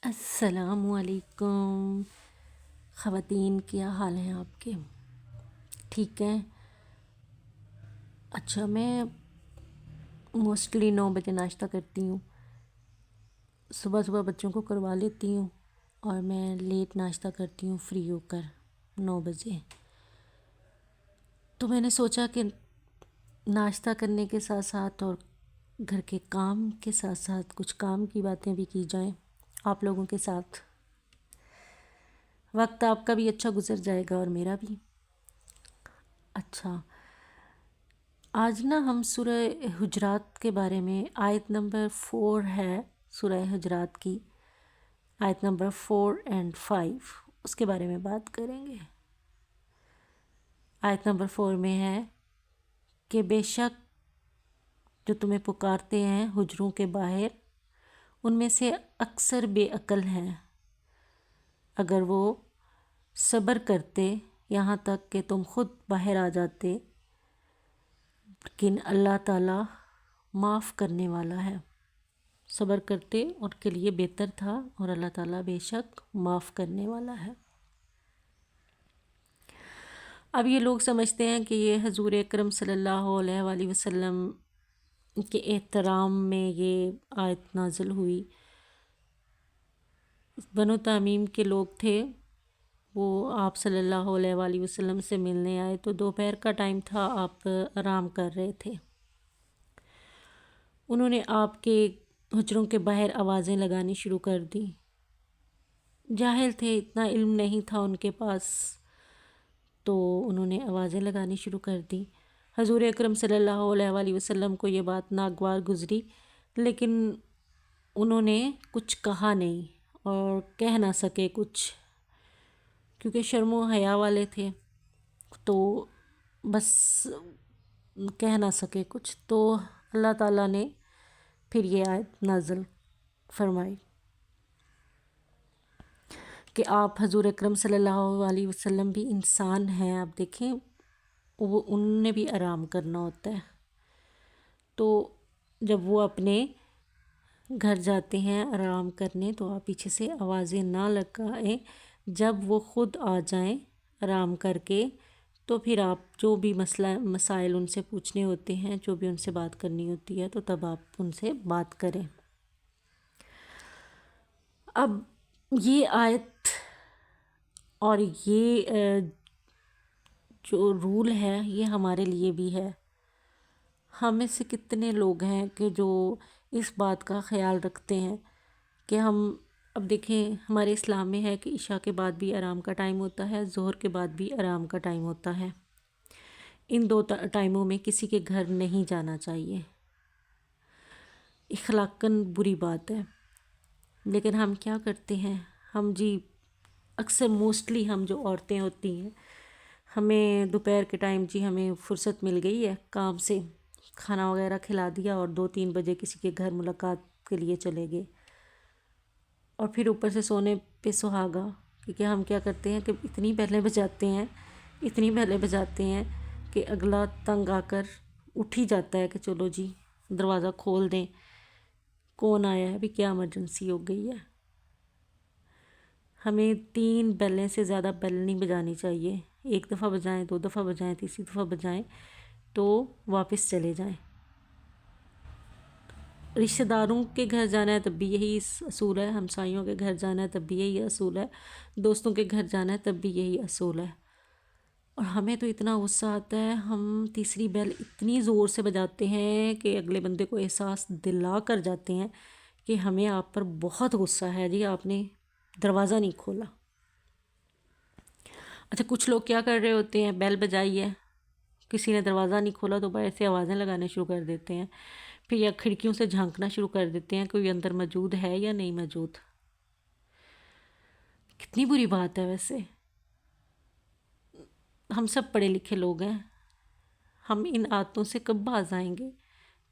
السلام علیکم خواتین، کیا حال ہیں آپ کے؟ ٹھیک ہیں؟ اچھا، میں موسٹلی 9 بجے ناشتہ کرتی ہوں. صبح صبح بچوں کو کروا لیتی ہوں اور میں لیٹ ناشتہ کرتی ہوں فری ہو کر 9 بجے. تو میں نے سوچا کہ ناشتہ کرنے کے ساتھ ساتھ اور گھر کے کام کے ساتھ ساتھ کچھ کام کی باتیں بھی کی جائیں آپ لوگوں کے ساتھ. وقت آپ کا بھی اچھا گزر جائے گا اور میرا بھی. اچھا، آج نا ہم سورہ حجرات کے بارے میں آیت نمبر 4 ہے سورہ حجرات کی، آیت نمبر 4 اور 5 اس کے بارے میں بات کریں گے. آیت نمبر 4 میں ہے کہ بے شک جو تمہیں پکارتے ہیں حجروں کے باہر ان میں سے اکثر بے عقل ہیں. اگر وہ صبر کرتے یہاں تک کہ تم خود باہر آ جاتے، لیکن اللہ تعالیٰ معاف کرنے والا ہے. صبر کرتے ان کے لیے بہتر تھا اور اللہ تعالیٰ بے شک معاف کرنے والا ہے. اب یہ لوگ سمجھتے ہیں کہ یہ حضور اکرم صلی اللہ علیہ وآلہ وسلم کے احترام میں یہ آیت نازل ہوئی. بنو تمیم کے لوگ تھے، وہ آپ صلی اللہ علیہ وآلہ وسلم سے ملنے آئے تو دوپہر کا ٹائم تھا، آپ آرام کر رہے تھے. انہوں نے آپ کے حجروں کے باہر آوازیں لگانی شروع کر دی. جاہل تھے، اتنا علم نہیں تھا ان کے پاس، تو انہوں نے آوازیں لگانی شروع کر دی. حضور اکرم صلی اللہ علیہ وآلہ وسلم کو یہ بات ناگوار گزری، لیکن انہوں نے کچھ کہا نہیں اور کہہ نہ سکے کچھ، کیونکہ شرم و حیا والے تھے، تو بس کہہ نہ سکے کچھ. تو اللہ تعالیٰ نے پھر یہ آیت نازل فرمائی کہ آپ حضور اکرم صلی اللہ علیہ وسلم بھی انسان ہیں. آپ دیکھیں، وہ ان نے بھی آرام کرنا ہوتا ہے. تو جب وہ اپنے گھر جاتے ہیں آرام کرنے تو آپ پیچھے سے آوازیں نہ لگائیں. جب وہ خود آ جائیں آرام کر کے تو پھر آپ جو بھی مسائل ان سے پوچھنے ہوتے ہیں، جو بھی ان سے بات کرنی ہوتی ہے، تو تب آپ ان سے بات کریں. اب یہ آیت اور یہ جو رول ہے یہ ہمارے لیے بھی ہے. ہم میں سے کتنے لوگ ہیں کہ جو اس بات کا خیال رکھتے ہیں کہ اب دیکھیں، ہمارے اسلام میں ہے کہ عشاء کے بعد بھی آرام کا ٹائم ہوتا ہے، ظہر کے بعد بھی آرام کا ٹائم ہوتا ہے. ان دو ٹائموں میں کسی کے گھر نہیں جانا چاہیے، اخلاقاً بری بات ہے. لیکن ہم کیا کرتے ہیں، ہم اکثر موسٹلی ہم جو عورتیں ہوتی ہیں، ہمیں دوپہر کے ٹائم ہمیں فرصت مل گئی ہے کام سے، کھانا وغیرہ کھلا دیا اور 2-3 بجے کسی کے گھر ملاقات کے لیے چلے گئے، اور پھر اوپر سے سونے پہ سہاگا. کیونکہ ہم کیا کرتے ہیں کہ اتنی پہلے بجاتے ہیں کہ اگلا تنگ آ کر اٹھ ہی جاتا ہے کہ چلو جی دروازہ کھول دیں، کون آیا ہے، ابھی کیا ایمرجنسی ہو گئی ہے. ہمیں 3 بیلیں سے زیادہ بیل نہیں بجانی چاہیے. 1 دفعہ بجائیں، 2 دفعہ بجائیں، تیسری دفعہ بجائیں تو واپس چلے جائیں. رشتہ داروں کے گھر جانا ہے تب بھی یہی اصول ہے، ہمسائیوں کے گھر جانا ہے تب بھی یہی اصول ہے، دوستوں کے گھر جانا ہے تب بھی یہی اصول ہے. اور ہمیں تو اتنا غصہ آتا ہے، ہم تیسری بیل اتنی زور سے بجاتے ہیں کہ اگلے بندے کو احساس دلا کر جاتے ہیں کہ ہمیں آپ پر بہت غصہ ہے جی، آپ نے دروازہ نہیں کھولا. اچھا، کچھ لوگ کیا کر رہے ہوتے ہیں، بیل بجائی ہے، کسی نے دروازہ نہیں کھولا تو باہر سے آوازیں لگانے شروع کر دیتے ہیں، پھر یا کھڑکیوں سے جھانکنا شروع کر دیتے ہیں کوئی اندر موجود ہے یا نہیں موجود. کتنی بری بات ہے. ویسے ہم سب پڑھے لکھے لوگ ہیں، ہم ان عادتوں سے کب باز آئیں گے،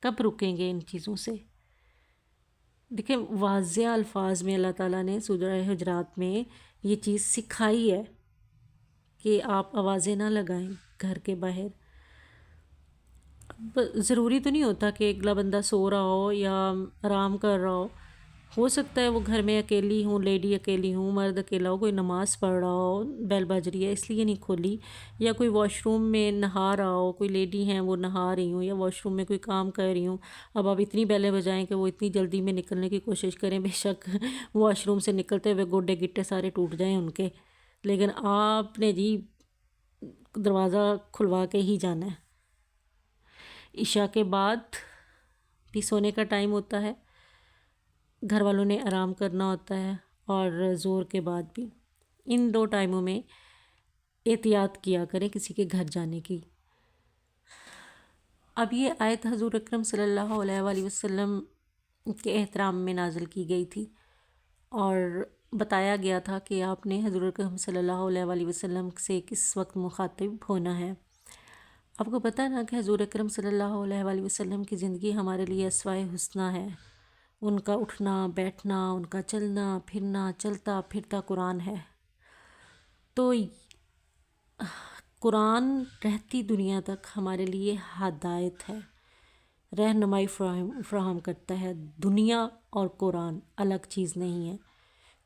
کب رکیں گے ان چیزوں سے. دیکھیں، واضح الفاظ میں اللہ تعالیٰ نے سورہ حجرات میں یہ چیز سکھائی ہے کہ آپ آوازیں نہ لگائیں گھر کے باہر. ضروری تو نہیں ہوتا کہ اگلا بندہ سو رہا ہو یا آرام کر رہا ہو ہو سکتا ہے وہ گھر میں اکیلی ہوں، لیڈی اکیلی ہوں، مرد اکیلا ہو، کوئی نماز پڑھ رہا ہو، بیل بج رہی ہے اس لیے نہیں کھولی، یا کوئی واش روم میں نہا رہا ہو، کوئی لیڈی ہیں وہ نہا رہی ہوں یا واش روم میں کوئی کام کر رہی ہوں، اب آپ اتنی بیلیں بجائیں کہ وہ اتنی جلدی میں نکلنے کی کوشش کریں، بے شک واش روم سے نکلتے ہوئے گوڈے گٹے سارے ٹوٹ جائیں ان کے، لیکن آپ نے جی دروازہ کھلوا کے ہی جانا ہے۔ عشاء کے بعد بھی سونے کا ٹائم ہوتا ہے، گھر والوں نے آرام کرنا ہوتا ہے، اور زور کے بعد بھی، ان دو ٹائموں میں احتیاط کیا کریں کسی کے گھر جانے کی۔ اب یہ آیت حضور اکرم صلی اللہ علیہ وآلہ وسلم کے احترام میں نازل کی گئی تھی، اور بتایا گیا تھا کہ آپ نے حضور اکرم صلی اللہ علیہ وآلہ وسلم سے کس وقت مخاطب ہونا ہے۔ آپ کو پتہ نا کہ حضور اکرم صلی اللہ علیہ وآلہ وسلم کی زندگی ہمارے لیے اسوائے حسنہ ہے، ان کا اٹھنا بیٹھنا، ان کا چلنا پھرنا، چلتا پھرتا قرآن ہے، تو قرآن رہتی دنیا تک ہمارے لیے ہدایت ہے، رہنمائی فراہم کرتا ہے۔ دنیا اور قرآن الگ چیز نہیں ہے،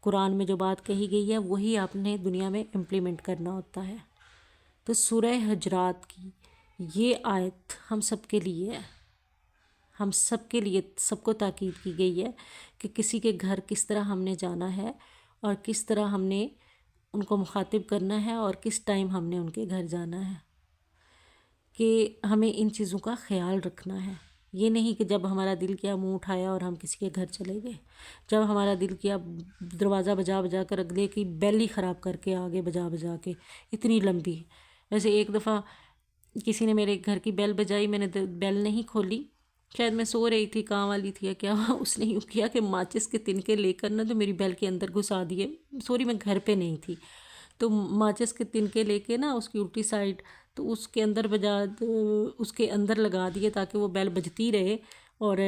قرآن میں جو بات کہی گئی ہے وہی آپ نے دنیا میں امپلیمنٹ کرنا ہوتا ہے۔ تو سورہ حجرات کی یہ آیت ہم سب کے لیے ہے، ہم سب کے لیے، سب کو تاکید کی گئی ہے کہ کسی کے گھر کس طرح ہم نے جانا ہے، اور کس طرح ہم نے ان کو مخاطب کرنا ہے، اور کس ٹائم ہم نے ان کے گھر جانا ہے، کہ ہمیں ان چیزوں کا خیال رکھنا ہے۔ یہ نہیں کہ جب ہمارا دل کیا منہ اٹھایا اور ہم کسی کے گھر چلے گئے، جب ہمارا دل کیا دروازہ بجا بجا کر اگلے کی بیل ہی خراب کر کے آگے بجا بجا کے، اتنی لمبی۔ ویسے ایک دفعہ کسی نے میرے گھر کی بیل بجائی، میں نے بیل نہیں کھولی، شاید میں سو رہی تھی، کام والی تھی یا کیا، اس نے یوں کیا کہ ماچس کے تنکے لے کر نا تو میری بیل کے اندر گھسا دیے، سوری میں گھر پہ نہیں تھی، تو ماچس کے تنکے لے کے نا اس کی الٹی سائڈ، تو اس کے اندر اس کے اندر لگا دیے تاکہ وہ بیل بجتی رہے، اور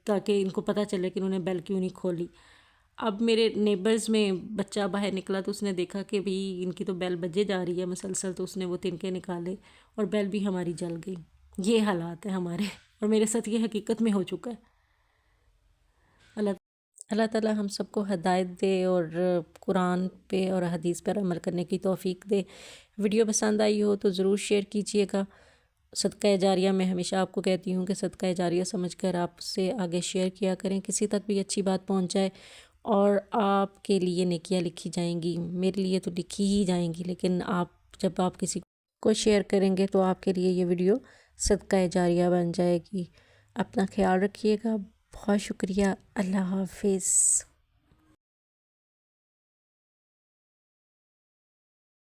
تاکہ ان کو پتہ چلے کہ انہوں نے بیل کیوں نہیں کھولی۔ اب میرے نیبرز میں بچہ باہر نکلا تو اس نے دیکھا کہ بھی ان کی تو بیل بجے جا رہی ہے مسلسل، تو اس نے وہ تنکے نکالے اور بیل بھی ہماری جل گئی۔ یہ حالات ہیں ہمارے، اور میرے ساتھ یہ حقیقت میں ہو چکا ہے۔ اللہ تعالیٰ ہم سب کو ہدایت دے، اور قرآن پہ اور حدیث پر عمل کرنے کی توفیق دے۔ ویڈیو پسند آئی ہو تو ضرور شیئر کیجئے گا۔ صدقہ جاریہ میں ہمیشہ آپ کو کہتی ہوں کہ صدقہ جاریہ سمجھ کر آپ سے آگے شیئر کیا کریں، کسی تک بھی اچھی بات پہنچ جائے، اور آپ کے لیے نیکیاں لکھی جائیں گی، میرے لیے تو لکھی ہی جائیں گی، لیکن جب آپ کسی کو شیئر کریں گے تو آپ کے لیے یہ ویڈیو صدقہ جاریہ بن جائے گی۔ اپنا خیال رکھیے گا، بہت شکریہ، اللہ حافظ۔